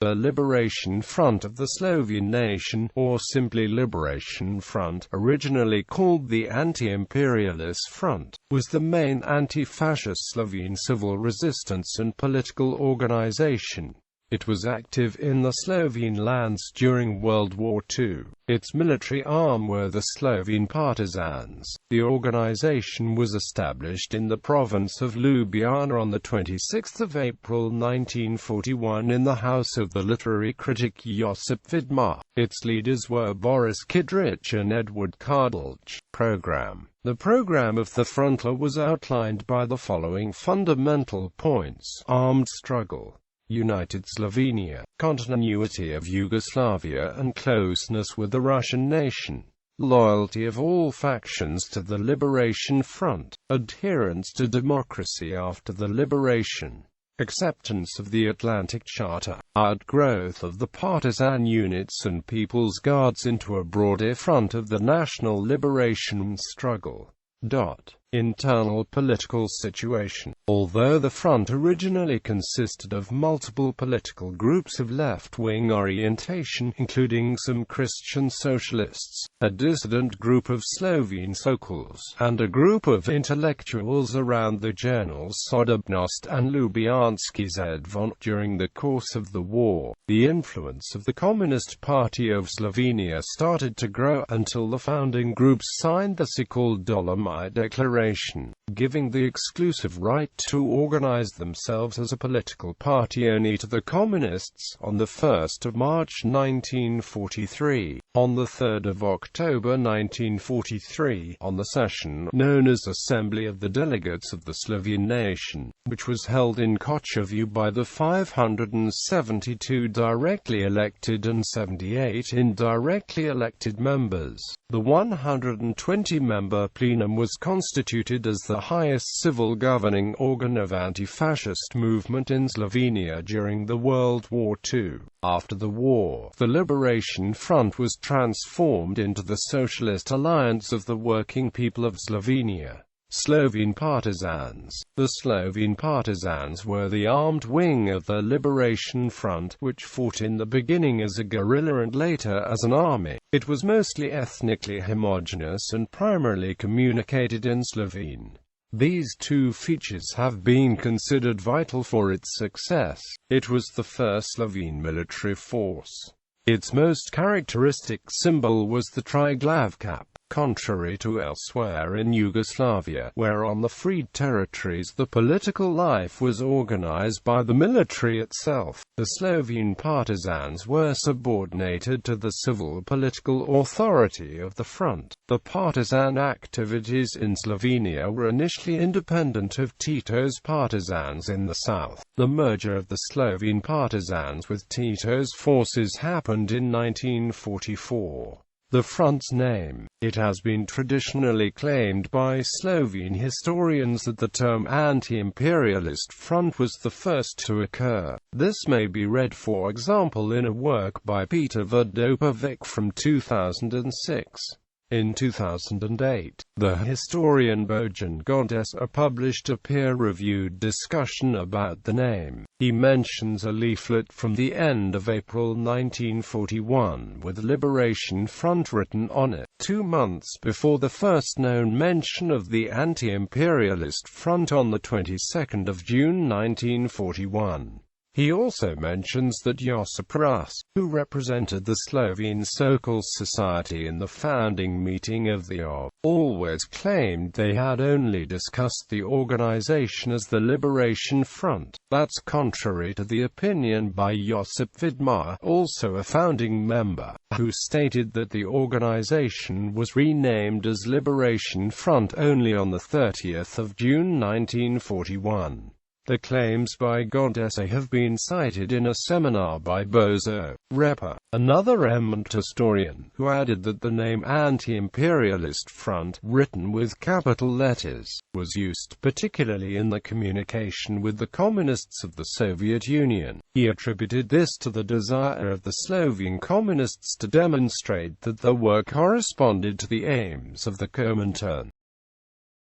The Liberation Front of the Slovene Nation, or simply Liberation Front, originally called the Anti-Imperialist Front, was the main anti-fascist Slovene civil resistance and political organization. It was active in the Slovene Lands during World War II. Its military arm were the Slovene Partisans. The organization was established in the province of Ljubljana on 26 April 1941 in the house of the literary critic Josip Vidmar. Its leaders were Boris Kidrich and Edward Kardelj. The program of the front was outlined by the following fundamental points: armed struggle, United Slovenia, continuity of Yugoslavia and closeness with the Russian nation, loyalty of all factions to the Liberation Front, adherence to democracy after the liberation, acceptance of the Atlantic Charter, outgrowth of the partisan units and People's Guards into a broader front of the national liberation struggle. Internal political situation. Although the front originally consisted of multiple political groups of left-wing orientation, including some Christian socialists, a dissident group of Slovene Sokols, and a group of intellectuals around the journals Sodobnost and Ljubljanski Zvon, during the course of the war, the influence of the Communist Party of Slovenia started to grow until the founding groups signed the so-called Dolomite Declaration, giving the exclusive right to organize themselves as a political party only to the Communists. On 1 March 1943, on 3 October 1943, on the session known as Assembly of the Delegates of the Slovene Nation, which was held in Kočevje by the 572 directly elected and 78 indirectly elected members, the 120-member plenum was constituted as the highest civil governing organ of anti-fascist movement in Slovenia during the World War II. After the war, the Liberation Front was transformed into the Socialist Alliance of the Working People of Slovenia. Slovene Partisans. The Slovene Partisans were the armed wing of the Liberation Front, which fought in the beginning as a guerrilla and later as an army. It was mostly ethnically homogeneous and primarily communicated in Slovene. These two features have been considered vital for its success. It was the first Slovene military force. Its most characteristic symbol was the triglav cap. Contrary to elsewhere in Yugoslavia, where on the freed territories the political life was organized by the military itself, the Slovene partisans were subordinated to the civil political authority of the front. The partisan activities in Slovenia were initially independent of Tito's partisans in the south. The merger of the Slovene partisans with Tito's forces happened in 1944. The front's name. It has been traditionally claimed by Slovene historians that the term Anti-Imperialist Front was the first to occur. This may be read, for example, in a work by Peter Vodopovic from 2006. In 2008, the historian Bojan Godesa published a peer-reviewed discussion about the name. He mentions a leaflet from the end of April 1941 with Liberation Front written on it, 2 months before the first known mention of the Anti-Imperialist Front on the 22nd of June 1941. He also mentions that Josip Rus, who represented the Slovene Sokol Society in the founding meeting of the OV, always claimed they had only discussed the organization as the Liberation Front. That's contrary to the opinion by Josip Vidmar, also a founding member, who stated that the organization was renamed as Liberation Front only on 30th of June 1941. The claims by Godesa have been cited in a seminar by Bozo Repa, another eminent historian, who added that the name Anti-Imperialist Front, written with capital letters, was used particularly in the communication with the Communists of the Soviet Union. He attributed this to the desire of the Slovene Communists to demonstrate that their work corresponded to the aims of the Comintern.